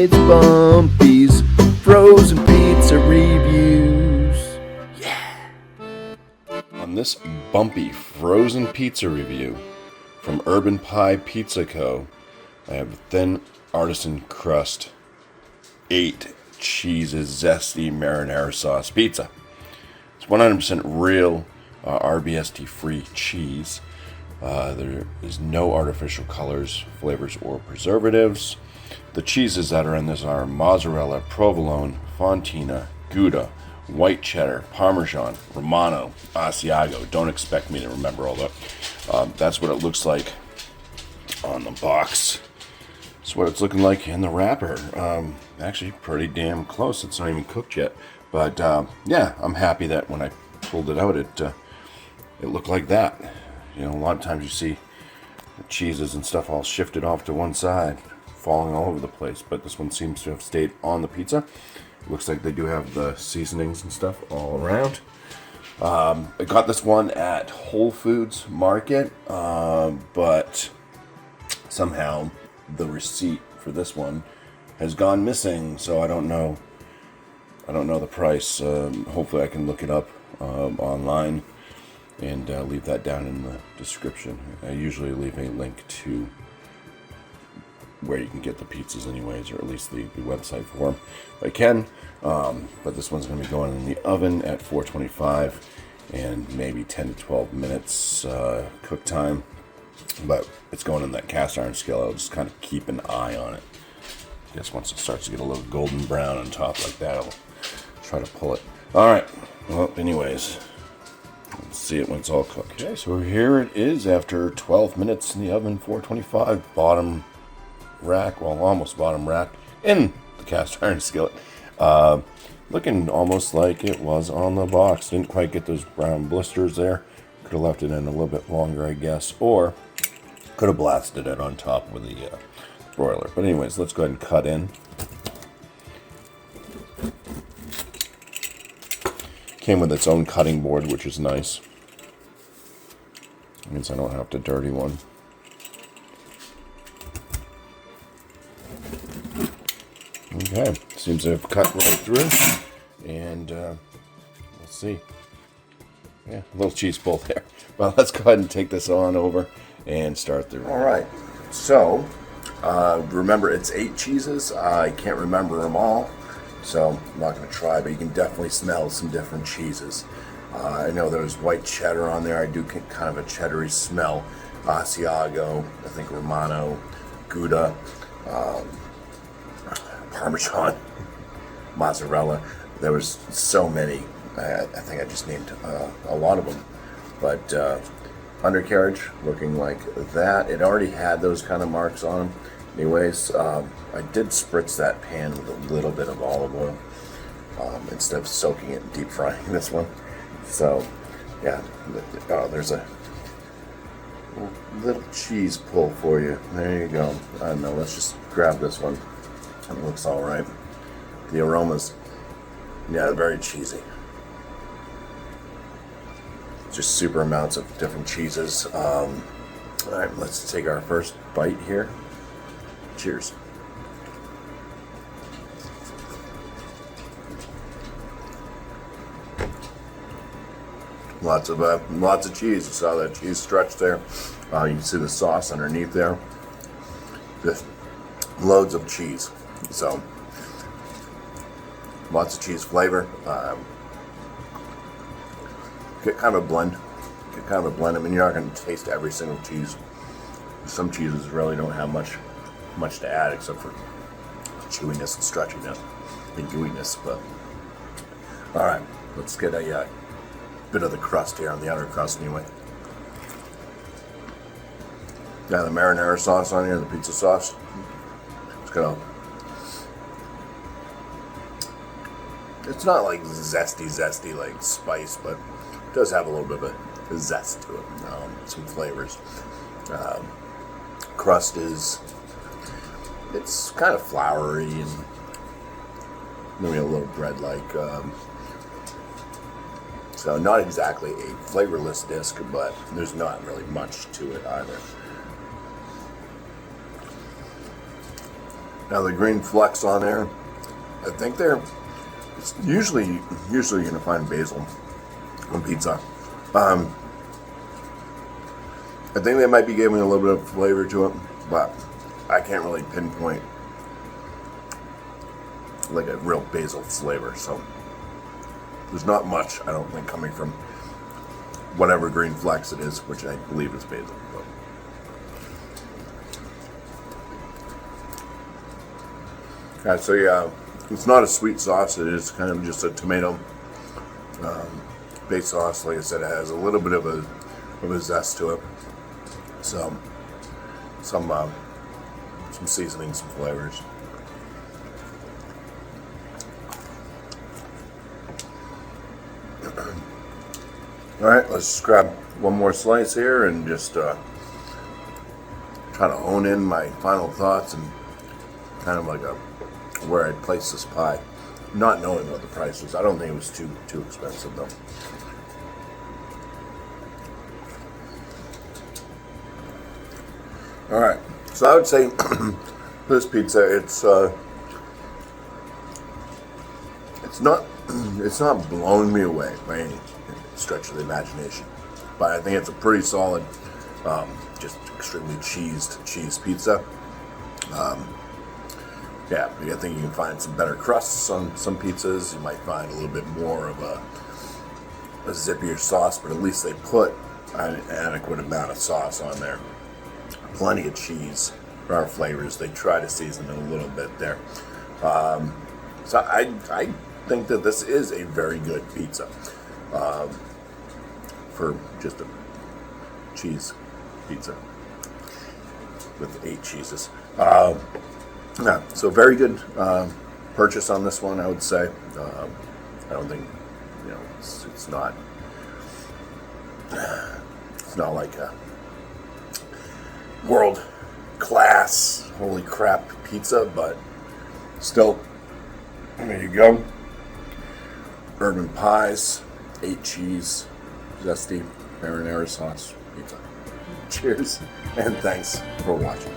It's BuMpY-Isms frozen pizza reviews. Yeah. On this BuMpY frozen pizza review from Urban Pie Pizza Co., I have thin artisan crust, 8 cheeses, zesty marinara sauce pizza. It's 100% real RBST-free cheese. There is no artificial colors, flavors, or preservatives. The cheeses that are in this are mozzarella, provolone, fontina, Gouda, white cheddar, Parmesan, Romano, Asiago. Don't expect me to remember all that. That's what it looks like on the box. That's what it's looking like in the wrapper. Actually, pretty damn close. It's not even cooked yet. But yeah, I'm happy that when I pulled it out, it looked like that. You know, a lot of times you see the cheeses and stuff all shifted off to one side, falling all over the place. But this one seems to have stayed on the pizza. It looks like they do have the seasonings and stuff all around. I got this one at Whole Foods Market, but somehow the receipt for this one has gone missing, so I don't know the price. Hopefully I can look it up online and leave that down in the description. I usually leave a link to where you can get the pizzas anyways, or at least the website for them if I can. But this one's going to be going in the oven at 425 and maybe 10 to 12 minutes cook time. But it's going in that cast iron skillet. I'll just kind of keep an eye on it. I guess once it starts to get a little golden brown on top like that, I'll try to pull it. Alright, well, anyways, let's see it when it's all cooked. Okay, so here it is after 12 minutes in the oven, 425, bottom rack, well, almost bottom rack, in the cast iron skillet. Looking almost like it was on the box. Didn't quite get those brown blisters there. Could have left it in a little bit longer, I guess, or could have blasted it on top with the broiler. But anyways, let's go ahead and cut in. Came with its own cutting board, which is nice. Means I don't have to dirty one. Okay, seems to have cut right through. And let's see. Yeah, a little cheese pull there. Well, let's go ahead and take this on over and start the review. All right, so remember it's 8 cheeses. I can't remember them all, so I'm not going to try, but you can definitely smell some different cheeses. I know there's white cheddar on there. I do get kind of a cheddary smell. Asiago, I think Romano, Gouda, Parmesan, mozzarella. There was so many. I think I just named a lot of them. But undercarriage looking like that. It already had those kind of marks on them. Anyways, I did spritz that pan with a little bit of olive oil instead of soaking it and deep frying this one. So, yeah, there's a little cheese pull for you. There you go. I don't know, let's just grab this one. It looks all right. The aromas, yeah, very cheesy. Just super amounts of different cheeses. All right, let's take our first bite here. Cheers. Lots of cheese. You saw that cheese stretch there. You can see the sauce underneath there. Just loads of cheese. So lots of cheese flavor. Get kind of a blend. I mean, you're not going to taste every single cheese. Some cheeses really don't have much to add except for chewiness and stretchiness and gooiness. But all right, let's get a bit of the crust here on the outer crust anyway. Got the marinara sauce on here, the pizza sauce. It's got it's not like zesty like spice, but it does have a little bit of a zest to it. Some flavors. Crust it's kind of floury and maybe a little bread-like. So not exactly a flavorless disc, but there's not really much to it either. Now the green flecks on there, I think it's usually you're gonna find basil on pizza. I think they might be giving a little bit of flavor to it, but I can't really pinpoint like a real basil flavor. So there's not much, I don't think, coming from whatever green flecks it is, which I believe is basil. Okay, so yeah, it's not a sweet sauce. It is kind of just a tomato based sauce. Like I said, it has a little bit of a zest to it. Some seasoning, some flavors. All right, let's just grab one more slice here and just try to hone in my final thoughts and kind of like where I'd place this pie, not knowing what the price was. I don't think it was too expensive though. All right, so I would say this pizza, it's not blowing me away by any stretch of the imagination, but I think it's a pretty solid, just extremely cheese pizza. Yeah, I think you can find some better crusts on some pizzas. You might find a little bit more of a zippier sauce, but at least they put an adequate amount of sauce on there. Plenty of cheese for our flavors. They try to season it a little bit there. So I think that this is a very good pizza for just a cheese pizza with 8 cheeses. Yeah, so very good purchase on this one, I would say. I don't think, it's not like a world class, holy crap pizza, but still, there you go. Urban Pies, 8 cheese, Zesty Marinara sauce pizza. Cheers, and thanks for watching.